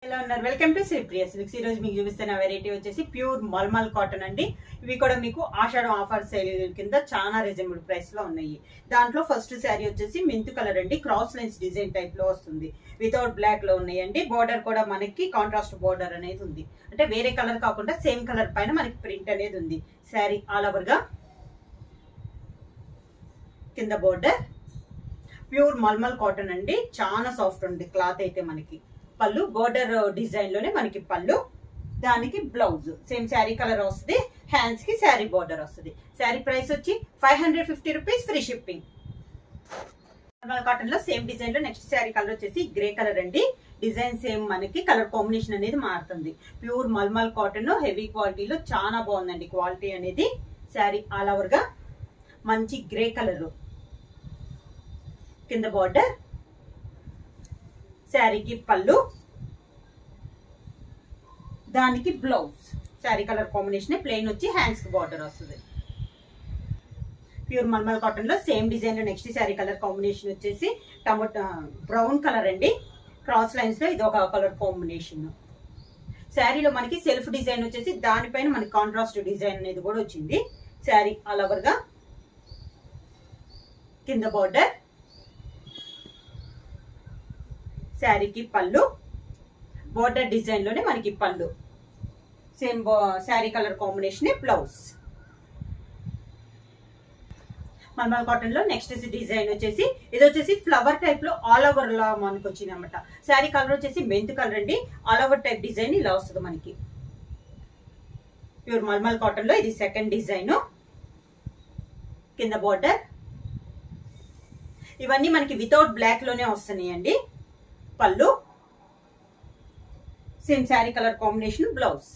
ఎలా ఉన్నారు? Welcome to Sripriya silks. ఈ రోజు మీకు చూపిస్తున్న వెరైటీ వచ్చేసి ప్యూర్ మల్మల్ కాటన్ అండి. ఇవి కూడా మీకు ఆషాఢం ఆఫర్ సేల్ కింద చాలా రీజనబుల్ ప్రైస్ లో ఉన్నాయి. దాంట్లో ఫస్ట్ శారీ వచ్చేసి మెంత్ కలర్ అండి, క్రాస్ లైన్స్ డిజైన్ టైప్ లో వస్తుంది. వితౌట్ బ్లాక్ లో ఉన్నాయండి. బోర్డర్ కూడా మనకి కాంట్రాస్ట్ బోర్డర్ అనేది ఉంది, అంటే వేరే కలర్ కాకుండా సేమ్ కలర్ పైన మనకి ప్రింట్ అనేది ఉంది. శారీ ఆల్ ఓవర్ గా కింద బోర్డర్ ప్యూర్ మల్మల్ కాటన్ అండి, చాలా సాఫ్ట్ ఉంది క్లాత్ అయితే. మనకి పళ్ళు బోర్డర్ డిజైన్ లోనే మనకి పళ్ళు, దానికి బ్లౌజ్ సేమ్ శారీ కలర్ వస్తుంది. హ్యాండ్స్ కి శారీ బోర్డర్ వస్తుంది. శారీ ప్రైస్ వచ్చి 550 rupees, free shipping. Mulmul cotton లో సేమ్ డిజైన్ లో నెక్స్ట్ శారీ కలర్ వచ్చేసి గ్రే కలర్ అండి. డిజైన్ సేమ్, మనకి కలర్ కాంబినేషన్ అనేది మారుతుంది. ప్యూర్ మల్మల్ కాటన్ హెవీ క్వాలిటీలో చాలా బాగుందండి క్వాలిటీ అనేది. శారీ ఆల్ ఓవర్ గా మంచి గ్రే కలర్, కింద బార్డర్, శారీకి పళ్ళు, దానికి blouse. Sari colour combination plain వచ్చి హ్యాండ్స్ కి బార్డర్ వస్తుంది. ప్యూర్ మల్మల్ కాటన్ లో సేమ్ డిజైన్ లో నెక్స్ట్ శారీ కలర్ కాంబినేషన్ వచ్చేసి టమాటా బ్రౌన్ కలర్ అండి. క్రాస్ లైన్స్ లో ఇది ఒక కలర్ కాంబినేషన్. శారీలో మనకి సెల్ఫ్ డిజైన్ వచ్చేసి దానిపైన మనకి కాంట్రాస్ట్ డిజైన్ అనేది కూడా వచ్చింది. శారీ ఆల్ ఓవర్ గా కింద బార్డర్, శారీకి పళ్ళు, బోర్డర్ డిజైన్ లోనే మనకి పళ్ళు, same sari colour combination blouse. Mulmul cotton లో నెక్స్ట్ డిజైన్ వచ్చేసి ఇది వచ్చేసి ఫ్లవర్ టైప్ లో ఆల్ ఓవర్ లా మనకు వచ్చింది అనమాట. శారీ కలర్ వచ్చేసి మెంత్ కలర్ అండి. ఆల్ ఓవర్ టైప్ డిజైన్ ఇలా వస్తుంది మనకి. ప్యూర్ మల్మల్ కాటన్ లో ఇది సెకండ్ డిజైన్. కింద బోర్డర్ ఇవన్నీ మనకి వితౌట్ బ్లాక్ లోనే వస్తున్నాయి అండి. పళ్ళు same sari colour combination blouse.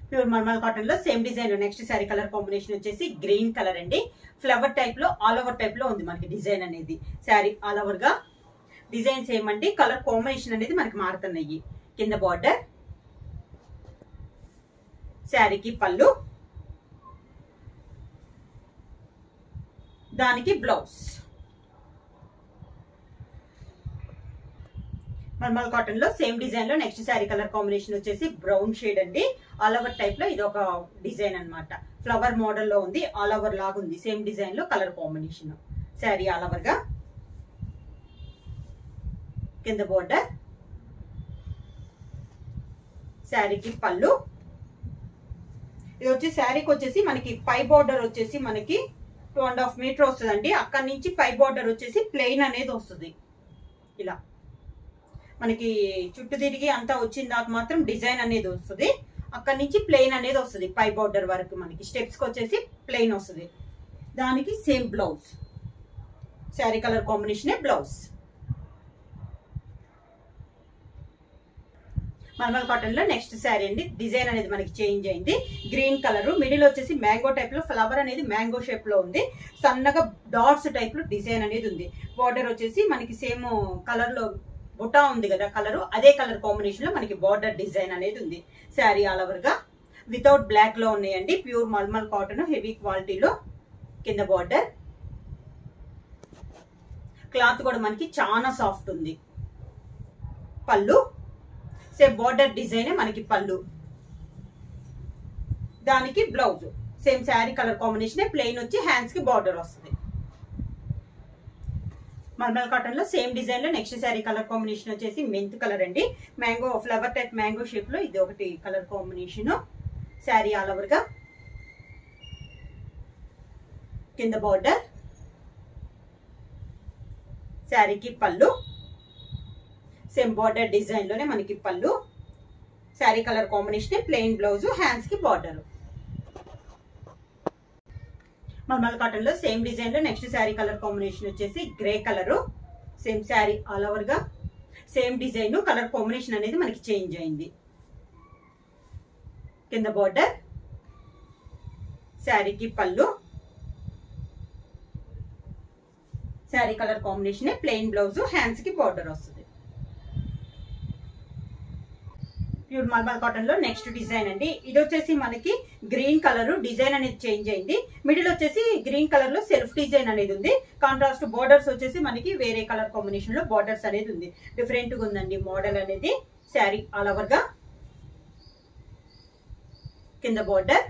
Pure mulmul cotton లో సేమ్ డిజైన్ లో నెక్స్ట్ శారీ కలర్ కాంబినేషన్ వచ్చేసి గ్రీన్ కలర్ అండి. ఫ్లవర్ టైప్ లో ఆల్ ఓవర్ టైప్ లో ఉంది మనకి డిజైన్ అనేది. శారీ ఆల్ ఓవర్ గా డిజైన్ సేమ్ అండి, కలర్ కాంబినేషన్ అనేది మనకి మారుతున్నాయి. కింద బార్డర్, శారీకి పళ్ళు, దానికి బ్లౌజ్. మల్మల్ కాటన్ లో సేమ్ డిజైన్ లో నెక్స్ట్ శారీ కలర్ కాంబినేషన్ వచ్చేసి బ్రౌన్ షేడ్ అండి. ఆల్ ఓవర్ టైప్ లో ఇది ఒక డిజైన్ అన్నమాట. ఫ్లవర్ మోడల్ లో ఉంది, ఆల్ ఓవర్ లాగా ఉంది. సేమ్ డిజైన్ లో colour combination. Sari all over గా కింద బోర్డర్, శారీకి పళ్ళు. ఇది వచ్చి శారీకి వచ్చేసి మనకి పై బోర్డర్ వచ్చేసి మనకి 2.5 మీటర్ వస్తుందండి. అక్కడి నుంచి పై బోర్డర్ వచ్చేసి ప్లెయిన్ అనేది వస్తుంది. ఇలా మనకి చుట్టూ తిరిగి అంతా వచ్చిన దాకా మాత్రం డిజైన్ అనేది వస్తుంది. అక్కడి నుంచి ప్లెయిన్ అనేది వస్తుంది. పై బోర్డర్ వరకు మనకి స్టెప్స్ కి వచ్చేసి ప్లెయిన్ వస్తుంది. దానికి same blouse, sari colour combination blouse. Mulmul cotton లో నెక్స్ట్ శారీ అండి. డిజైన్ అనేది మనకి చేంజ్ అయింది. గ్రీన్ కలర్, మిడిల్ వచ్చేసి మ్యాంగో టైప్ లో ఫ్లవర్ అనేది మ్యాంగో షేప్ లో ఉంది. సన్నగా డాట్స్ టైప్ లో డిజైన్ అనేది ఉంది. బోర్డర్ వచ్చేసి మనకి సేమ్ కలర్ లో బుటా ఉంది కదా కలర్, అదే కలర్ కాంబినేషన్ లో మనకి బోర్డర్ డిజైన్ అనేది ఉంది. శారీ ఆల్ ఓవర్ గా వితౌట్ బ్లాక్ లో ఉన్నాయండి. ప్యూర్ మల్మల్ కాటన్ హెవీ క్వాలిటీలో. కింద బోర్డర్, క్లాత్ కూడా మనకి చాలా సాఫ్ట్ ఉంది. పళ్ళు సేమ్ బోర్డర్ డిజైన్ మనకి పళ్ళు, దానికి blouse same sari colour combination plain వచ్చి హ్యాండ్స్ కి బార్డర్ వస్తుంది. మల్మల్ కాటన్ లో సేమ్ డిజైన్ లో నెక్స్ట్ శారీ కలర్ కాంబినేషన్ వచ్చేసి మెంత్ కలర్ అండి. Mango flower type mango shape లో ఇది ఒకటి colour combination. Sari all over గా కింద బార్డర్, శారీకి పళ్ళు, సేమ్ బార్డర్ డిజైన్ లోనే మనకి పళ్ళు, sari colour combination plain blouse, hands కి బార్డర్. మల్మల్ కాటన్ లో సేమ్ డిజైన్ లో నెక్స్ట్ శారీ కలర్ కాంబినేషన్ వచ్చేసి grey colour. Same sari all over గా సేమ్ డిజైన్, కలర్ కాంబినేషన్ అనేది మనకి చేంజ్ అయింది. కింద బార్డర్, శారీకి పళ్ళు, sari colour combination plain blouse, hands కి బార్డర్ వస్తుంది. ప్యూర్ మల్మల్ కాటన్ లో నెక్స్ట్ డిజైన్ అండి. ఇది వచ్చేసి మనకి గ్రీన్ కలర్ డిజైన్ అనేది చేంజ్ అయింది. మిడిల్ వచ్చేసి గ్రీన్ కలర్ లో సెల్ఫ్ డిజైన్ అనేది ఉంది. కాంట్రాస్ట్ బోర్డర్స్ వచ్చేసి మనకి వేరే కలర్ కాంబినేషన్ లో బోర్డర్స్ అనేది ఉంది. డిఫరెంట్ గా ఉందండి మోడల్ అనేది. శారీ ఆల్ ఓవర్ గా కింద బోర్డర్,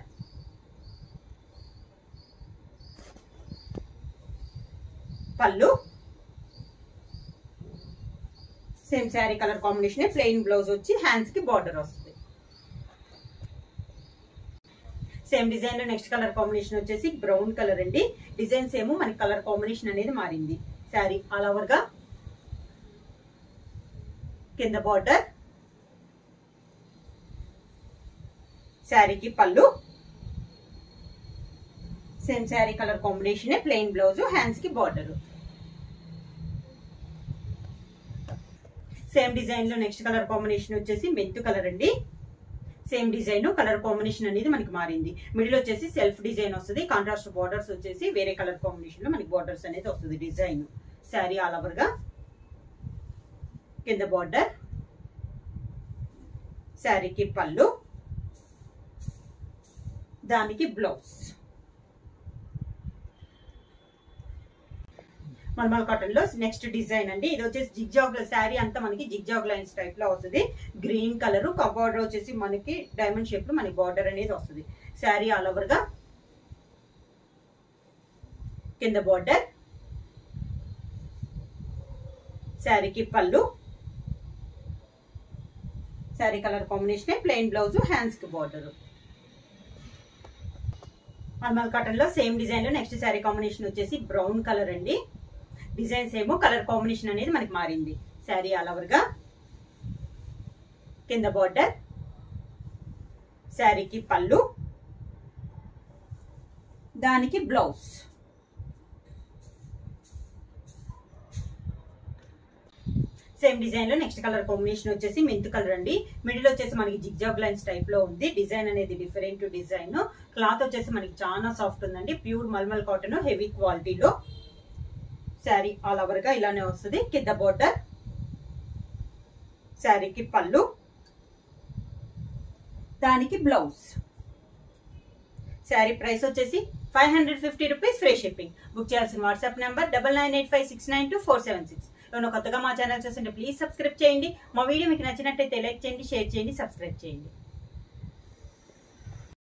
పళ్ళు, same sari colour combination, plain blouse వచ్చి హ్యాండ్స్ కి బార్డర్ వస్తుంది. సేమ్ డిజైన్ లో నెక్స్ట్ కలర్ కాంబినేషన్ వచ్చేసి బ్రౌన్ కలర్ అండి. డిజైన్ సేమ్, మనకి కలర్ కాంబినేషన్ అనేది మారింది. శారీ ఆల్ ఓవర్ గా కింద బార్డర్, శారీకి పళ్ళు, same sari colour combination, plain blouse, hands కి బార్డర్. సేమ్ డిజైన్ లో నెక్స్ట్ కలర్ కాంబినేషన్ వచ్చేసి మెంతు కలర్ అండి. సేమ్ డిజైన్ కలర్ కాంబినేషన్ అనేది మనకి మారింది. మిడిల్ వచ్చేసి సెల్ఫ్ డిజైన్ వస్తుంది. కాంట్రాస్ట్ బార్డర్స్ వచ్చేసి వేరే కలర్ కాంబినేషన్ లో మనకి బార్డర్స్ అనేది వస్తుంది డిజైన్. శారీ ఆల్ ఓవర్ గా కింద బార్డర్, శారీకి పళ్ళు, దానికి బ్లౌజ్. మల్మల్ కాటన్ లో నెక్స్ట్ డిజైన్ అండి. ఇది వచ్చేసి జిగ్జాగ్ శారీ అంతా మనకి జిగ్జాగ్ లైన్స్ టైప్ లో వస్తుంది. గ్రీన్ కలర్, బార్డర్ వచ్చేసి మనకి డైమండ్ షేప్ లో మనకి బార్డర్ అనేది వస్తుంది. శారీ ఆల్ ఓవర్ గా కింద బార్డర్, శారీకి పళ్ళు, sari colour combination, plain blouse, hands కి బార్డర్. మల్మల్ కాటన్ లో సేమ్ డిజైన్ లో నెక్స్ట్ శారీ కాంబినేషన్ వచ్చేసి బ్రౌన్ కలర్ అండి. డిజైన్స్ ఏమో కలర్ కాంబినేషన్ అనేది మనకి మారింది. శారీ ఆల్ ఓవర్ గా కింద బార్డర్, శారీకి పళ్ళు, దానికి బ్లౌజ్. సేమ్ డిజైన్ లో నెక్స్ట్ కలర్ కాంబినేషన్ వచ్చేసి మెంతు కలర్ అండి. మిడిల్ వచ్చేసి మనకి జిగ్జాగ్ లైన్స్ టైప్ లో ఉంది. డిజైన్ అనేది డిఫరెంట్ డిజైన్. క్లాత్ వచ్చేసి మనకి చాలా సాఫ్ట్ ఉందండి. ప్యూర్ మల్మల్ కాటన్, హెవీ క్వాలిటీలో. శారీ ఆల్ ఓవర్ గా ఇలానే వస్తుంది. కింద బోర్డర్, శారీకి పళ్ళు, దానికి బ్లౌజ్. శారీ ప్రైస్ వచ్చేసి 550 రూపీస్, ఫ్రీ షిప్పింగ్. బుక్ చేయాల్సిన వాట్సాప్ నెంబర్ 9985692476. ఎవరైనా కొత్తగా మా ఛానల్ చూస్తుంటే ప్లీజ్ సబ్స్క్రైబ్ చేయండి. మా వీడియో మీకు నచ్చినట్టయితే లైక్ చేయండి, షేర్ చేయండి, సబ్స్క్రైబ్ చేయండి.